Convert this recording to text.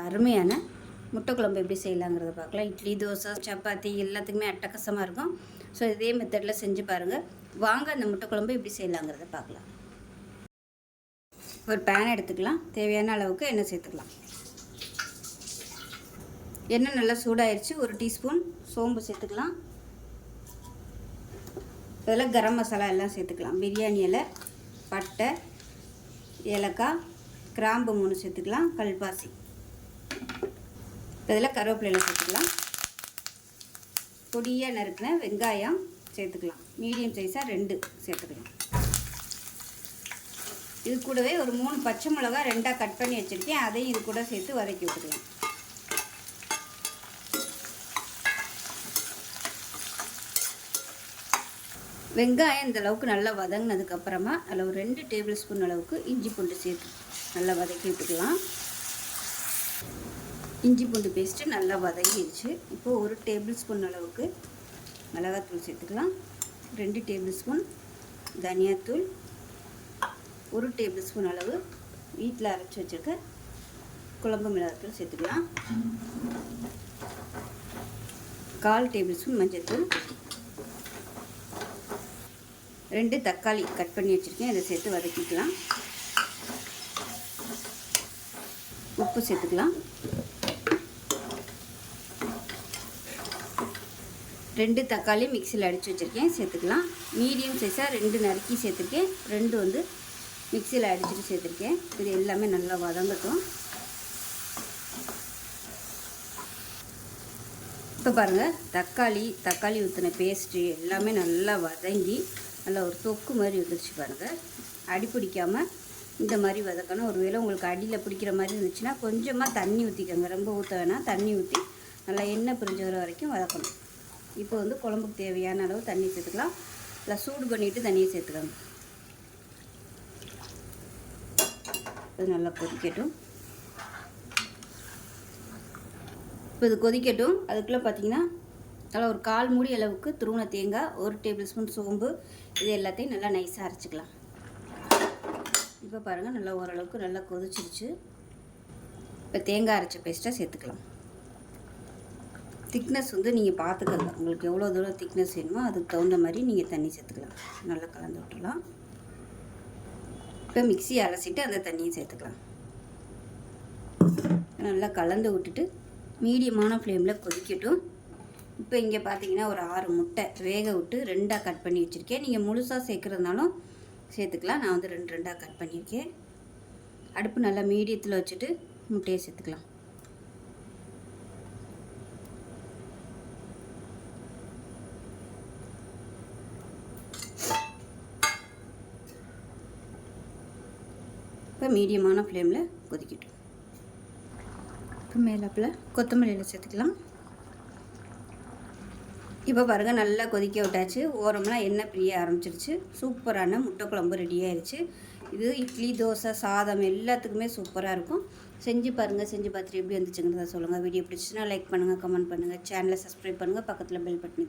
அருமையான முட்டை குழம்பு எப்படி செய்யலாங்கிறத பார்க்கலாம். இட்லி, தோசை, சப்பாத்தி எல்லாத்துக்குமே அட்டகாசமாக இருக்கும். ஸோ இதே மெத்தடில் செஞ்சு பாருங்கள். வாங்க அந்த முட்டை குழம்பு எப்படி செய்யலாங்கிறத பார்க்கலாம். ஒரு பேன் எடுத்துக்கலாம். தேவையான அளவுக்கு எண்ணெய் சேர்த்துக்கலாம். எண்ணெய் நல்லா சூடாயிருச்சு. ஒரு டீஸ்பூன் சோம்பு சேர்த்துக்கலாம். இதில் கரம் மசாலா எல்லாம் சேர்த்துக்கலாம். பிரியாணி இலை, பட்டை, ஏலக்காய், கிராம்பு 3 சேர்த்துக்கலாம். கல்பாசி, இதில் கருவேப்பிலை சேர்த்துக்கலாம். பொடியாக நறுக்கின வெங்காயம் சேர்த்துக்கலாம். மீடியம் சைஸாக 2 சேர்த்துக்கலாம். இது கூடவே ஒரு 3 பச்சை மிளகா 2ஆக கட் பண்ணி வச்சுருக்கேன். அதையும் இது கூட சேர்த்து வதக்கி விட்டுக்கலாம். வெங்காயம் இந்த அளவுக்கு நல்லா வதங்கினதுக்கப்புறமா அதில் ஒரு 2 டேபிள் ஸ்பூன் அளவுக்கு இஞ்சி பூண்டு சேர்த்து நல்லா வதக்கி விட்டுக்கலாம். இஞ்சி பூண்டு பேஸ்ட்டு நல்லா வதங்கிடுச்சு. இப்போது 1 டேபிள் ஸ்பூன் அளவுக்கு மிளகாத்தூள் சேர்த்துக்கலாம். 2 டேபிள் ஸ்பூன் தனியாத்தூள், 1 டேபிள் ஸ்பூன் அளவு வீட்டில் அரைச்சி வச்சுருக்க குழம்பு மிளகாத்தூள் சேர்த்துக்கலாம். 1/4 டேபிள் ஸ்பூன் மஞ்சள்தூள், 2 தக்காளி கட் பண்ணி வச்சுருக்கேன். இதை சேர்த்து வதக்கிக்கலாம். உப்பு சேர்த்துக்கலாம். 2 தக்காளி மிக்சியில் அடித்து வச்சுருக்கேன், சேர்த்துக்கலாம். மீடியம் சைஸாக 2 நறுக்கி சேர்த்துருக்கேன். 2 வந்து மிக்சியில் அடிச்சுட்டு சேர்த்துருக்கேன். இது எல்லாமே நல்லா வதங்கட்டும். இப்போ பாருங்கள், தக்காளி ஊற்றின பேஸ்ட்டு எல்லாமே நல்லா வதங்கி நல்லா ஒரு தொக்கு மாதிரி வந்துருச்சு பாருங்கள். அடி பிடிக்காமல் இந்த மாதிரி வதக்கணும். ஒருவேளை உங்களுக்கு அடியில் பிடிக்கிற மாதிரி இருந்துச்சுன்னா கொஞ்சமாக தண்ணி ஊற்றிக்கோங்க. ரொம்ப ஊற்ற வேணாம். தண்ணி ஊற்றி நல்லா எண்ணெய் பிரிஞ்சு வர வரைக்கும் வதக்கணும். இப்போ வந்து குழம்புக்கு தேவையான அளவு தண்ணி சேர்த்துக்கலாம். இல்லை சூடு பண்ணிவிட்டு தண்ணியை சேர்த்துக்கோங்க. இது நல்லா கொதிக்கட்டும். இப்போ இது கொதிக்கட்டும். அதுக்குள்ளே பார்த்தீங்கன்னா நல்லா ஒரு 1/4 மூடி அளவுக்கு துருவின தேங்காய், 1 டேபிள் ஸ்பூன் சோம்பு, இது எல்லாத்தையும் நல்லா நைஸாக அரைச்சிக்கலாம். இப்போ பாருங்கள், நல்லா ஓரளவுக்கு நல்லா கொதிச்சிருச்சு. இப்போ தேங்காய் அரைச்ச பேஸ்ட்டை சேர்த்துக்கலாம். திக்னஸ் வந்து நீங்கள் பார்த்துக்கங்க. உங்களுக்கு எவ்வளோ தூரம் திக்னஸ் வேணுமோ அதுக்கு தகுந்த மாதிரி நீங்கள் தண்ணி சேர்த்துக்கலாம். நல்லா கலந்து விட்டுடலாம். இப்போ மிக்ஸி அலசிட்டு அந்த தண்ணியை சேர்த்துக்கலாம். நல்லா கலந்து விட்டுட்டு மீடியமான ஃப்ளேமில் கொதிக்கட்டும். இப்போ இங்கே பார்த்தீங்கன்னா ஒரு 6 முட்டை வேக விட்டு 2ஆக கட் பண்ணி வச்சுருக்கேன். நீங்கள் முழுசாக சேர்க்குறதுனாலும் சேர்த்துக்கலாம். நான் வந்து 2ஆக கட் பண்ணியிருக்கேன். அடுப்பு நல்லா மீடியத்தில் வச்சுட்டு முட்டையை சேர்த்துக்கலாம். இப்போ மீடியமான ஃப்ளேமில் கொதிக்கட்டும். இப்போ மேலாப்பில் கொத்தமல்லியில் சேர்த்துக்கலாம். இப்போ பாருங்கள், நல்லா கொதிக்க விட்டாச்சு. ஓரம்லாம் எண்ணெய் பிரிய ஆரம்பிச்சிருச்சு. சூப்பரான முட்டை குழம்பு ரெடி ஆயிடுச்சு. இது இட்லி, தோசை, சாதம் எல்லாத்துக்குமே சூப்பராக இருக்கும். செஞ்சு பாருங்கள். செஞ்சு பார்த்துட்டு எப்படி வந்துச்சுங்கிறத சொல்லுங்கள். வீடியோ பிடிச்சிச்சுன்னா லைக் பண்ணுங்கள், கமெண்ட் பண்ணுங்கள், சேனலை சப்ஸ்கிரைப் பண்ணுங்கள், பக்கத்தில் பெல் பட்டனை